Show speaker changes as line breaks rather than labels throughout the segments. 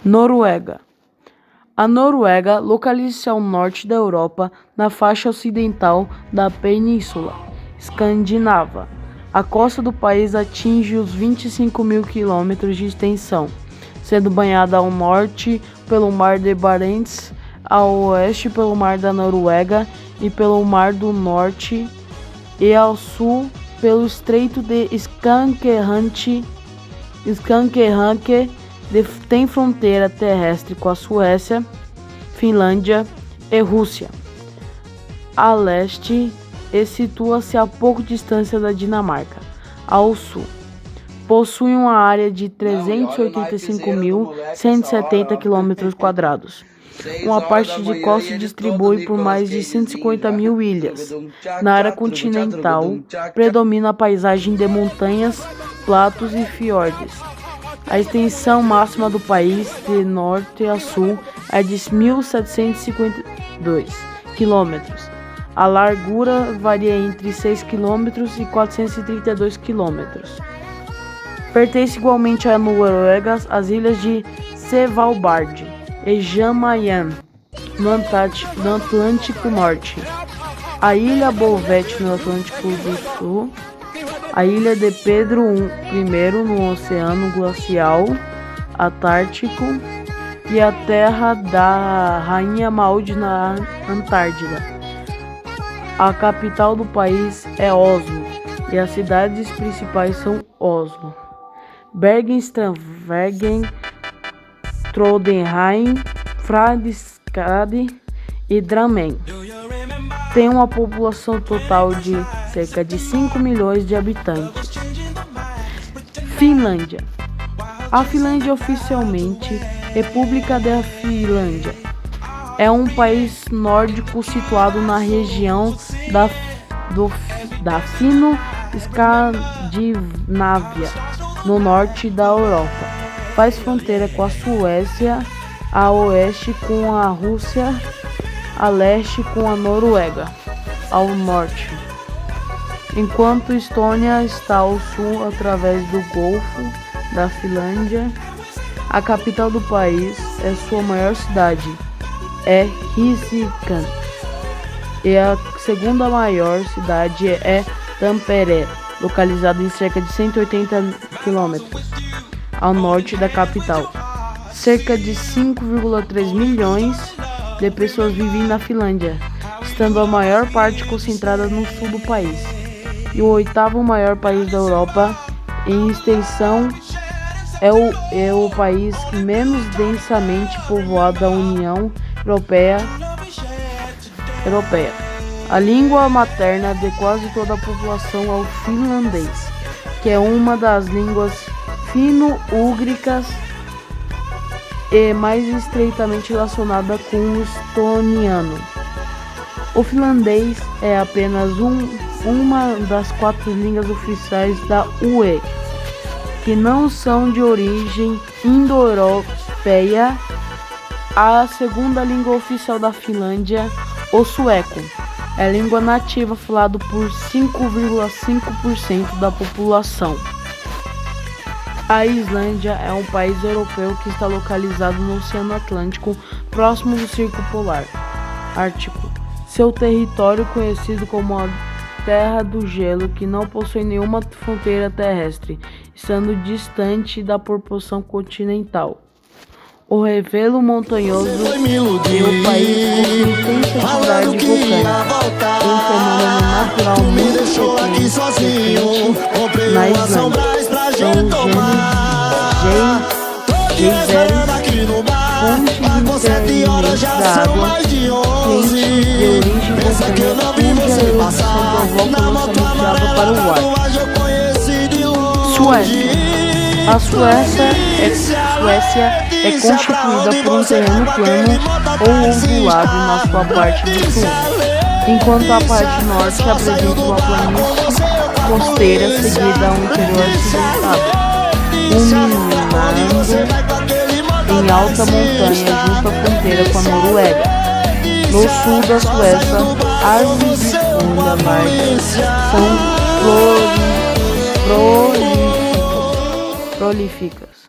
Noruega. A Noruega localiza-se ao norte da Europa, na faixa ocidental da Península Escandinava. A costa do país atinge os 25 mil quilômetros de extensão, sendo banhada ao norte pelo Mar de Barents, ao oeste pelo Mar da Noruega e pelo Mar do Norte, e ao sul pelo Estreito de Skankeranke. Tem fronteira terrestre com a Suécia, Finlândia e Rússia. A leste, e situa-se a pouca distância da Dinamarca. Ao sul, possui uma área de 385.170 km². Uma parte de costa se distribui por mais de 150 mil ilhas. Na área continental, predomina a paisagem de montanhas, platos e fiordes. A extensão máxima do país, de norte a sul, é de 1.752 km. A largura varia entre 6 km e 432 km. Pertence igualmente à Noruega as ilhas de Svalbard e Jan Mayen, no Atlântico Norte, a ilha Bouvet, no Atlântico do Sul, a ilha de Pedro I, no Oceano Glacial Antártico, e a terra da Rainha Maud, na Antártida. A capital do país é Oslo, e as cidades principais são Oslo, Bergen, Stavanger, Trondheim, Fredrikstad e Drammen. Tem uma população total de cerca de 5 milhões de habitantes. Finlândia. A Finlândia, oficialmente República da Finlândia, é um país nórdico situado na região da Fino-Escandinávia, no norte da Europa. Faz fronteira com a Suécia, a oeste com a Rússia, a leste com a Noruega, ao norte, enquanto Estônia está ao sul através do Golfo da Finlândia. A capital do país é sua maior cidade, é Helsinki, e a segunda maior cidade é Tampere, localizada em cerca de 180 km ao norte da capital. Cerca de 5,3 milhões de pessoas vivem na Finlândia, estando a maior parte concentrada no sul do país. E o oitavo maior país da Europa em extensão, é o país menos densamente povoado da União Europeia. A língua materna de quase toda a população é o finlandês, que é uma das línguas fino-úgricas e mais estreitamente relacionada com o estoniano. O finlandês é apenas uma das 4 línguas oficiais da UE, que não são de origem indo-europeia. A segunda língua oficial da Finlândia, o sueco, é a língua nativa falada por 5,5% da população. A Islândia é um país europeu que está localizado no Oceano Atlântico, próximo do Círculo Polar Ártico. Seu território, conhecido como a Terra do Gelo, que não possui nenhuma fronteira terrestre, estando distante da proporção continental. O relevo montanhoso e o país possui intensa atividade vulcânica, um fenômeno natural muito frequente na Islândia. São fontes intermitentes da água quente de origem volcânica, cuja erupção provoca o lançamento de água para o ar. Suécia. A Suécia é constituída por um terreno plano ou ondulado na sua parte do sul, enquanto a parte norte apresenta uma planície costeira seguida a um interior acidentado, culminando em alta montanha junto à fronteira com a Noruega. No sul da Suécia, árvores de folha larga são prolíficas,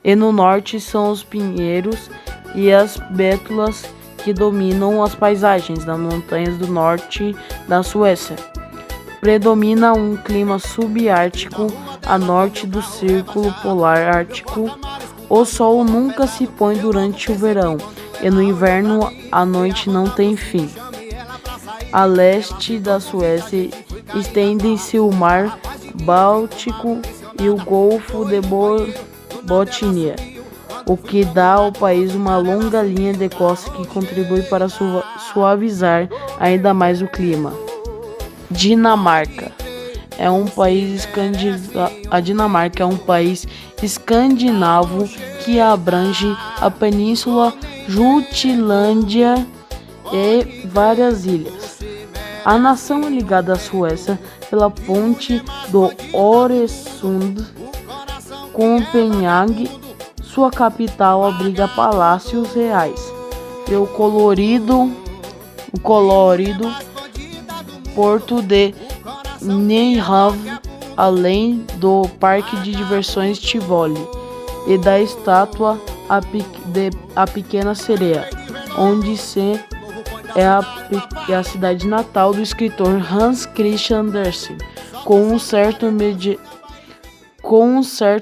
e no norte são os pinheiros e as bétulas que dominam as paisagens das montanhas do norte da Suécia. Predomina um clima subártico a norte do Círculo Polar Ártico. O sol nunca se põe durante o verão e no inverno a noite não tem fim. A leste da Suécia estende-se o Mar Báltico e o Golfo de Botnia, o que dá ao país uma longa linha de costa que contribui para suavizar ainda mais o clima. Dinamarca é um país A Dinamarca é um país escandinavo que abrange a Península Jutlândia e várias ilhas. A nação é ligada à Suécia pela ponte do Øresund. Copenhague, sua capital, abriga palácios reais e o colorido porto de Nyhavn, além do parque de diversões Tivoli e da estátua A Pequena Sereia, onde é a cidade natal do escritor Hans Christian Andersen, com um certo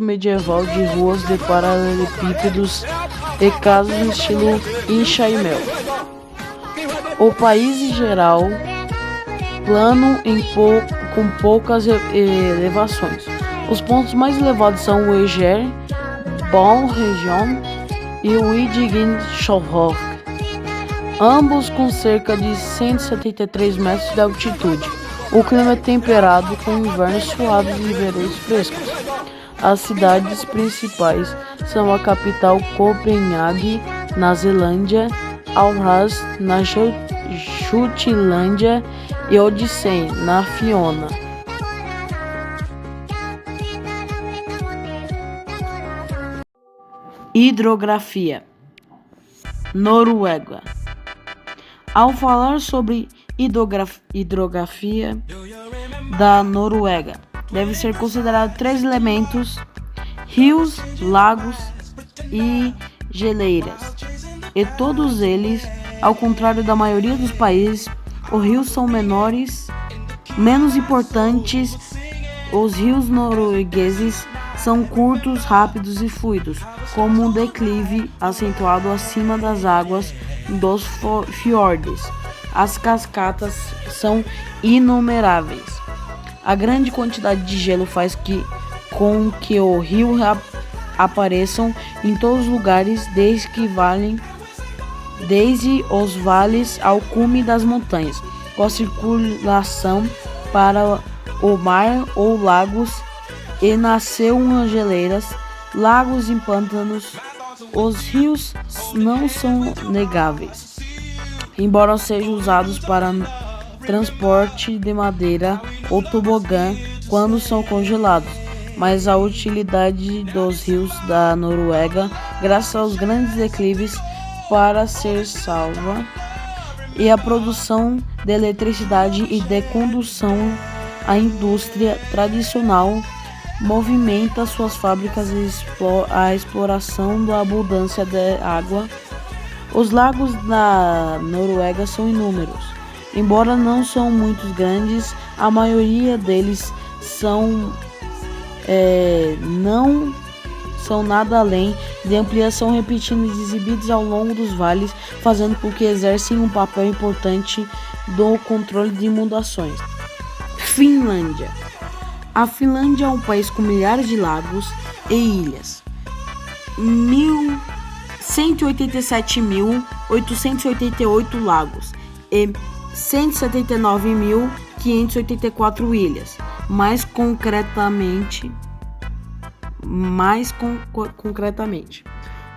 medieval de ruas de paralelepípedos e casas no estilo Incha e Mel. O país em geral plano com poucas elevações. Os pontos mais elevados são o Eger, Baumregion e o Idingen-Schauhof, ambos com cerca de 173 metros de altitude. O clima é temperado, com invernos suaves e verões frescos. As cidades principais são a capital Copenhague, na Zelândia, Aarhus, na Jutlândia, e Odense, na Fiona. Hidrografia. Noruega. Ao falar sobre hidrografia da Noruega, deve ser considerado 3 elementos: rios, lagos e geleiras. E todos eles, ao contrário da maioria dos países, os rios são menos importantes. Os rios noruegueses são curtos, rápidos e fluidos, como um declive acentuado acima das águas dos fiordes. As cascatas são inumeráveis. A grande quantidade de gelo faz com que o rio apareçam em todos os lugares, desde os vales ao cume das montanhas, com a circulação para o mar ou lagos, e nasceu geleiras, lagos e pântanos. Os rios não são navegáveis, embora sejam usados para transporte de madeira ou tobogã quando são congelados, mas a utilidade dos rios da Noruega, graças aos grandes declives, para ser salva, e a produção de eletricidade e de condução. A indústria tradicional movimenta suas fábricas e a exploração da abundância de água. Os lagos da Noruega são inúmeros. Embora não são muito grandes, a maioria deles não são nada além de ampliação repetida e exibidos ao longo dos vales, fazendo com que exercem um papel importante no controle de inundações. Finlândia. A Finlândia é um país com milhares de lagos e ilhas. 187.888 lagos e 179.584 ilhas. Mais concretamente,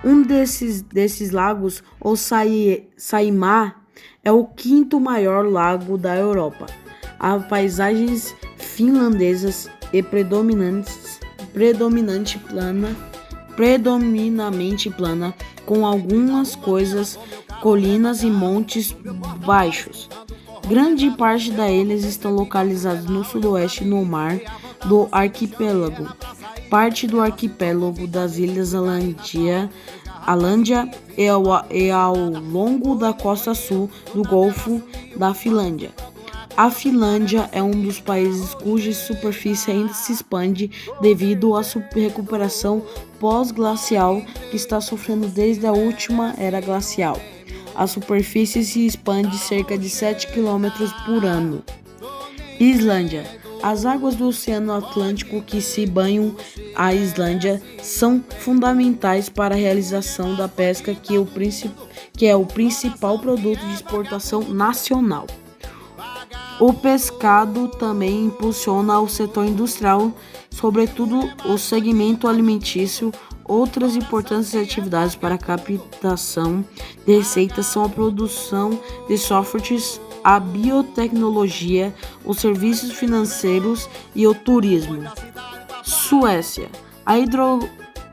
um desses lagos, o Saimaa, é o 5º maior lago da Europa. Há paisagens finlandesas e predominantemente plana, com algumas colinas e montes baixos. Grande parte das ilhas estão localizadas no sudoeste, no mar do arquipélago. parte do arquipélago das Ilhas Alândia e ao longo da costa sul do Golfo da Finlândia. A Finlândia é um dos países cuja superfície ainda se expande devido à recuperação pós-glacial que está sofrendo desde a última era glacial. A superfície se expande cerca de 7 km por ano. Islândia. As águas do Oceano Atlântico que se banham a Islândia são fundamentais para a realização da pesca, que é o principal produto de exportação nacional. O pescado também impulsiona o setor industrial, sobretudo o segmento alimentício. Outras importantes atividades para a captação de receitas são a produção de softwares, a biotecnologia, os serviços financeiros e o turismo. Suécia. A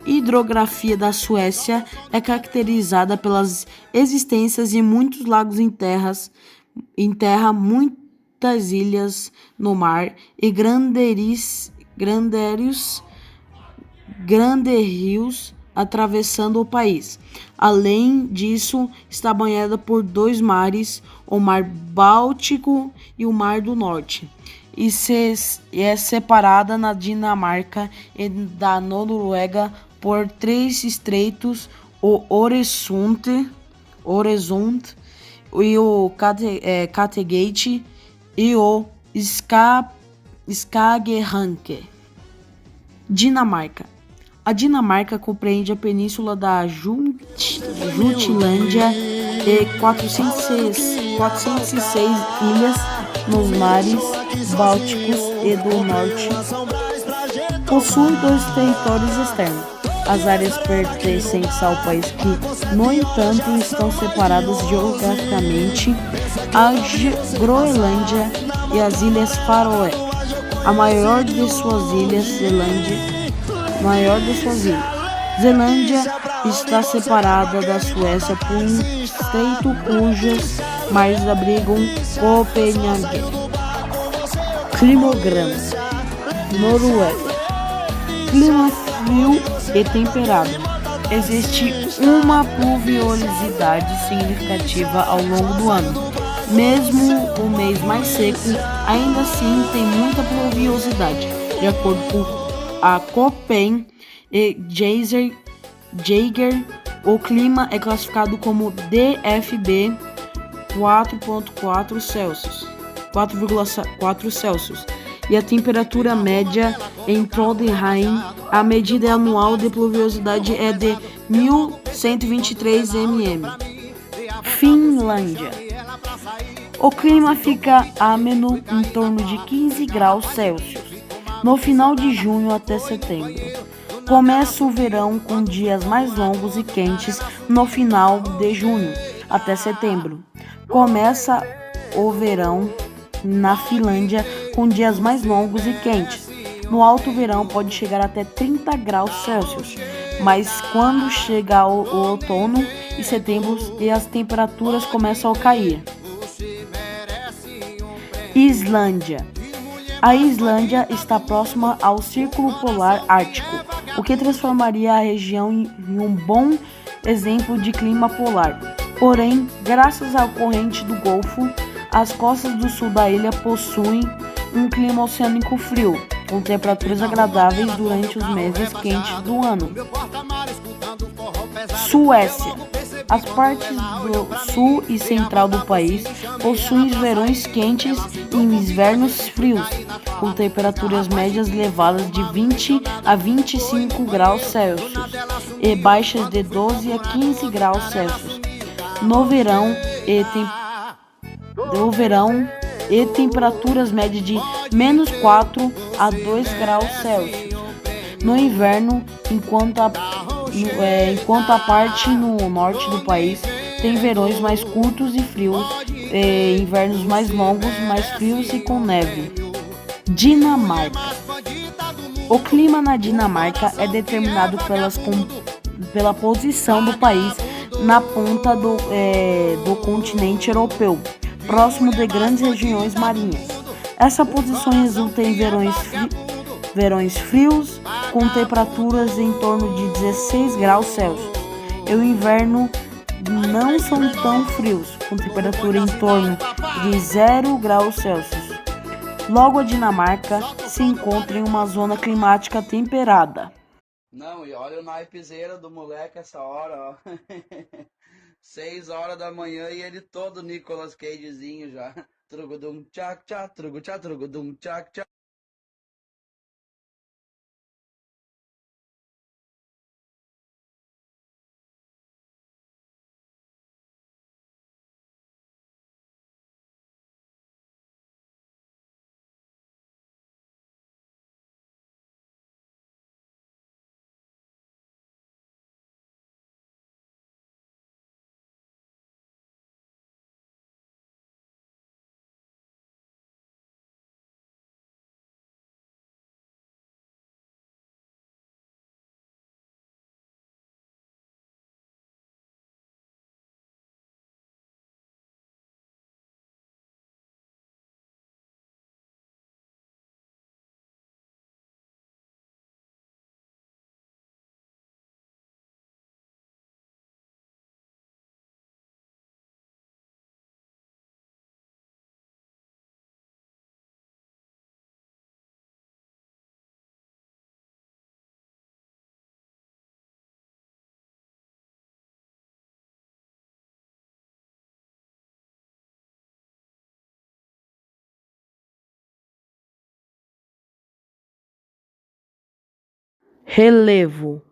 hidrografia da Suécia é caracterizada pelas existências de muitos lagos em terra, muitas ilhas no mar e grandes rios atravessando o país. Além disso, está banhada por dois mares, o Mar Báltico e o Mar do Norte, e é separada na Dinamarca e da Noruega por três estreitos, o Øresund e o Kattegat e o Skagerrak. Dinamarca. A Dinamarca compreende a península da Jutlândia e 406 ilhas nos mares Bálticos e do Norte. Possui dois territórios externos. As áreas pertencentes ao país que, no entanto, estão separadas geograficamente, a Groenlândia e as Ilhas Faroé. A maior de suas ilhas, Zelândia está separada da Suécia por um estreito cujos mares abrigam Copenhague. Climograma. Noruega. Clima frio e temperado. Existe uma pluviosidade significativa ao longo do ano. Mesmo o mês mais seco, ainda assim tem muita pluviosidade. De acordo com a Köppen e Jaeger, o clima é classificado como DFB 4.4 Celsius. E a temperatura média em Trondheim, a medida anual de pluviosidade é de 1.123 mm. Finlândia. O clima fica ameno em torno de 15 graus Celsius, no final de junho até setembro. Começa o verão com dias mais longos e quentes no final de junho até setembro. Começa o verão na Finlândia com dias mais longos e quentes. No alto verão pode chegar até 30 graus Celsius, mas quando chega o outono e setembro e as temperaturas começam a cair. Islândia. A Islândia está próxima ao Círculo Polar Ártico, o que transformaria a região em um bom exemplo de clima polar. Porém, graças à corrente do Golfo, as costas do sul da ilha possuem um clima oceânico frio, com temperaturas agradáveis durante os meses quentes do ano. Suécia. As partes do sul e central do país possuem verões quentes e invernos frios, com temperaturas médias elevadas de 20 a 25 graus Celsius e baixas de 12 a 15 graus Celsius. No verão e temperaturas médias de menos 4 a 2 graus Celsius. No inverno, enquanto a parte no norte do país tem verões mais curtos e frios, e invernos mais longos, mais frios e com neve. Dinamarca. O clima na Dinamarca é determinado pela posição do país na ponta do continente europeu, próximo de grandes regiões marinhas. Essa posição resulta em verões frios com temperaturas em torno de 16 graus Celsius. E o inverno não são tão frios, com temperatura em torno de 0 graus Celsius. Logo, a Dinamarca se encontra em uma zona climática temperada.
Não, e olha o naipezeira do moleque essa hora, ó. 6 horas da manhã e ele todo Nicolas Cagezinho já. Trugudum tchac tchac, trugu tchac, trugudum tchac tchac.
Relevo.